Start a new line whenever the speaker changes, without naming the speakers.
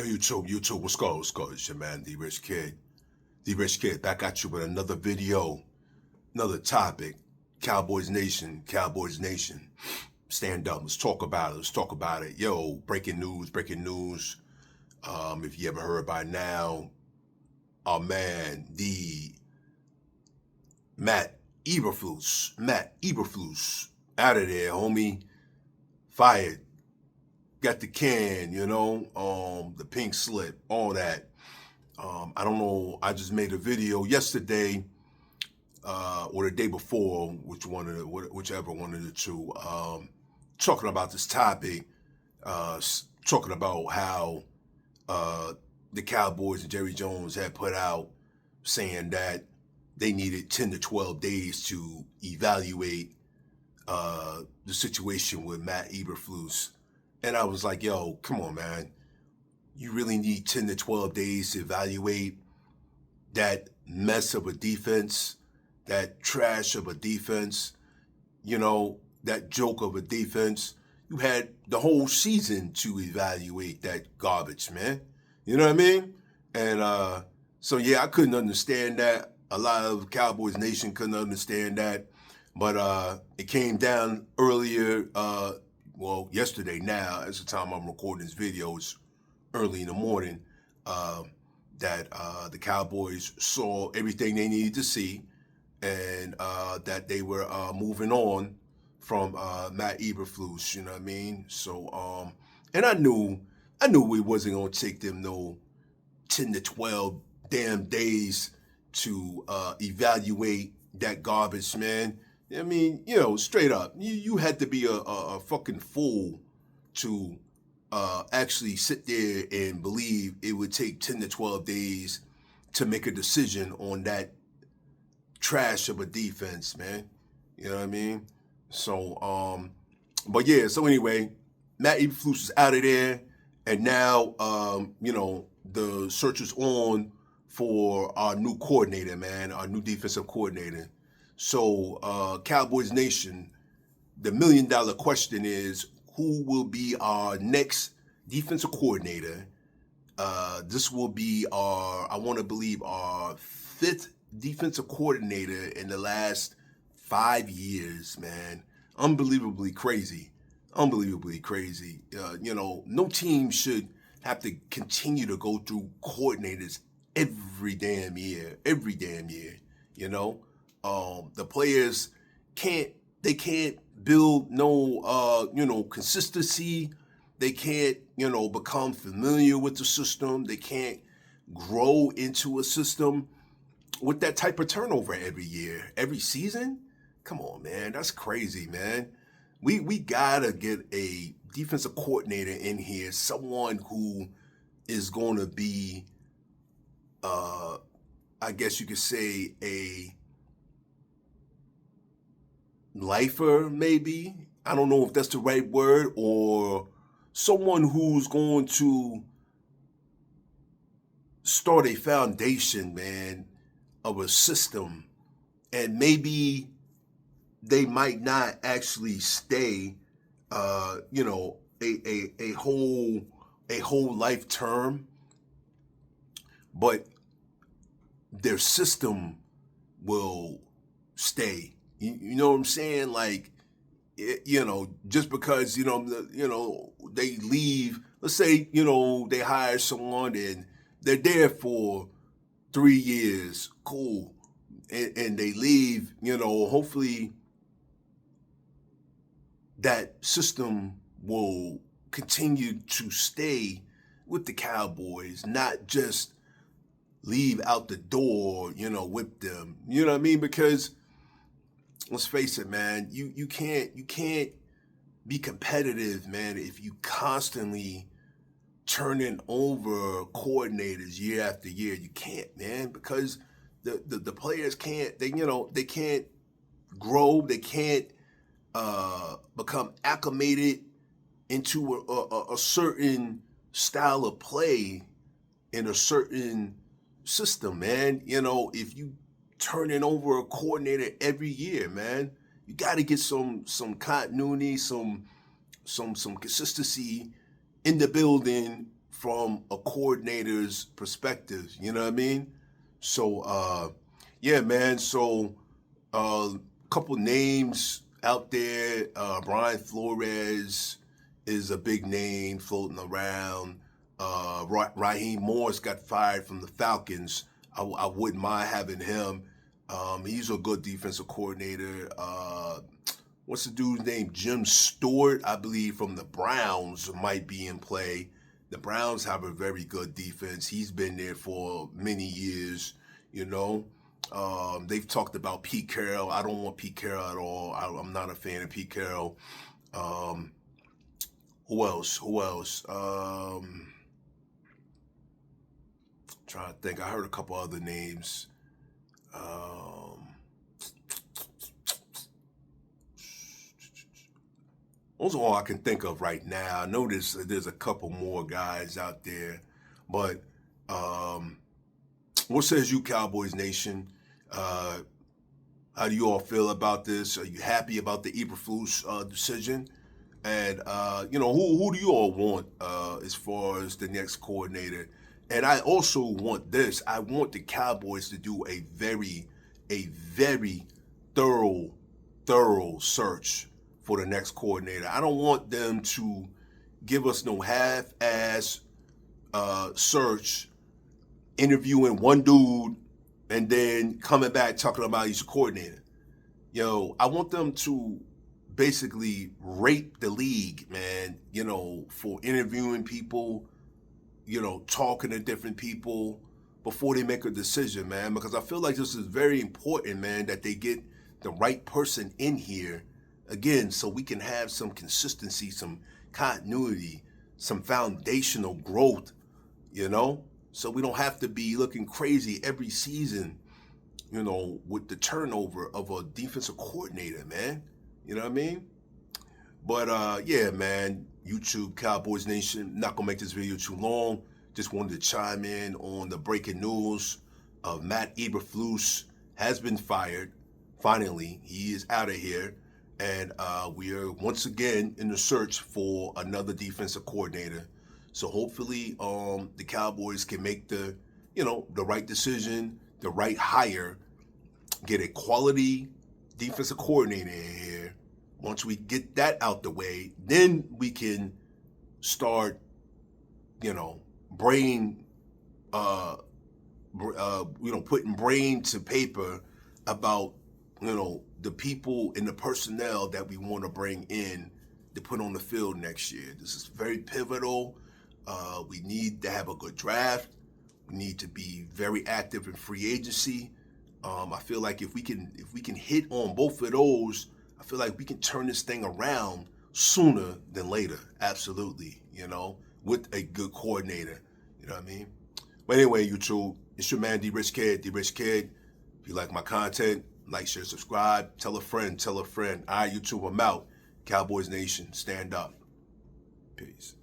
Yo, YouTube, what's good? It's your man, The Rich Kid. The Rich Kid, back at you with another video, another topic. Cowboys Nation. Stand up, let's talk about it. Yo, breaking news. If you ever heard by now, our man, the Matt Eberflus, out of there, homie, fired. Got the can, the pink slip, all that. I don't know. I just made a video yesterday or the day before, whichever one of the two, talking about this topic, talking about how the Cowboys and Jerry Jones had put out saying that they needed 10 to 12 days to evaluate the situation with Matt Eberflus. And I was like, yo, come on, man. You really need 10 to 12 days to evaluate that mess of a defense, that trash of a defense, that joke of a defense. You had the whole season to evaluate that garbage, man. You know what I mean? And so, yeah, I couldn't understand that. A lot of Cowboys Nation couldn't understand that. But it came down earlier, yesterday now, as the time I'm recording this video, it's early in the morning, that the Cowboys saw everything they needed to see and that they were moving on from Matt Eberflus, you know what I mean? So, and I knew it wasn't going to take them no 10 to 12 damn days to evaluate that garbage, man. I mean, straight up, you had to be a fucking fool to actually sit there and believe it would take 10 to 12 days to make a decision on that trash of a defense, man. You know what I mean? So, but yeah, so anyway, Matt Eberflus is out of there, and now, the search is on for our new coordinator, man, our new defensive coordinator. So, Cowboys Nation, the $1 million question is, who will be our next defensive coordinator? This will be I want to believe, our fifth defensive coordinator in the last 5 years, man. Unbelievably crazy. No team should have to continue to go through coordinators every damn year, the players can't build no consistency. They can't, become familiar with the system. They can't grow into a system with that type of turnover every year, every season. Come on, man. That's crazy, man. We gotta get a defensive coordinator in here, someone who is going to be, I guess you could say, a lifer, maybe. I don't know if that's the right word, or someone who's going to start a foundation, man, of a system, and maybe they might not actually stay, a whole life term, but their system will stay. You know what I'm saying? Like, just because, they leave, let's say, they hire someone and they're there for 3 years, cool, and they leave, hopefully that system will continue to stay with the Cowboys, not just leave out the door, with them. You know what I mean? Because let's face it, man, you can't be competitive, man, if you constantly turning over coordinators year after year. You can't, man, because the players can't, they can't grow, they can't become acclimated into a certain style of play in a certain system, man. If you turning over a coordinator every year, man, you got to get some continuity, some consistency in the building from a coordinator's perspective. You know what I mean? So, yeah, man. So, couple names out there. Brian Flores is a big name floating around. Raheem Morris got fired from the Falcons. I wouldn't mind having him. He's a good defensive coordinator. What's the dude's name? Jim Stewart, I believe, from the Browns might be in play. The Browns have a very good defense. He's been there for many years, you know. They've talked about Pete Carroll. I don't want Pete Carroll at all. I'm not a fan of Pete Carroll. Who else? Trying to think. I heard a couple other names. Those are all I can think of right now. I know there's a couple more guys out there, but what says you, Cowboys Nation? How do you all feel about this? Are you happy about the Eberflus decision? And who do you all want as far as the next coordinator? And I also want this. I want the Cowboys to do a very thorough search for the next coordinator. I don't want them to give us no half-ass search, interviewing one dude and then coming back talking about he's a coordinator. I want them to basically rape the league, man, for interviewing people, talking to different people before they make a decision, man, because I feel like this is very important, man, that they get the right person in here, again, so we can have some consistency, some continuity, some foundational growth, so we don't have to be looking crazy every season, with the turnover of a defensive coordinator, man. You know what I mean? But yeah, man, YouTube, Cowboys Nation, not gonna make this video too long. Just wanted to chime in on the breaking news of Matt Eberflus has been fired. Finally, he is out of here. And we are once again in the search for another defensive coordinator. So hopefully the Cowboys can make the right decision, the right hire, get a quality defensive coordinator in here. Once we get that out the way, then we can start, putting brain to paper about, the people and the personnel that we want to bring in to put on the field next year. This is very pivotal. We need to have a good draft. We need to be very active in free agency. I feel like if we can hit on both of those, I feel like we can turn this thing around sooner than later. Absolutely, with a good coordinator. You know what I mean? But anyway, YouTube, it's your man D Rich Kid. If you like my content, like, share, subscribe, tell a friend. All right, YouTube, I'm out. Cowboys Nation, stand up. Peace.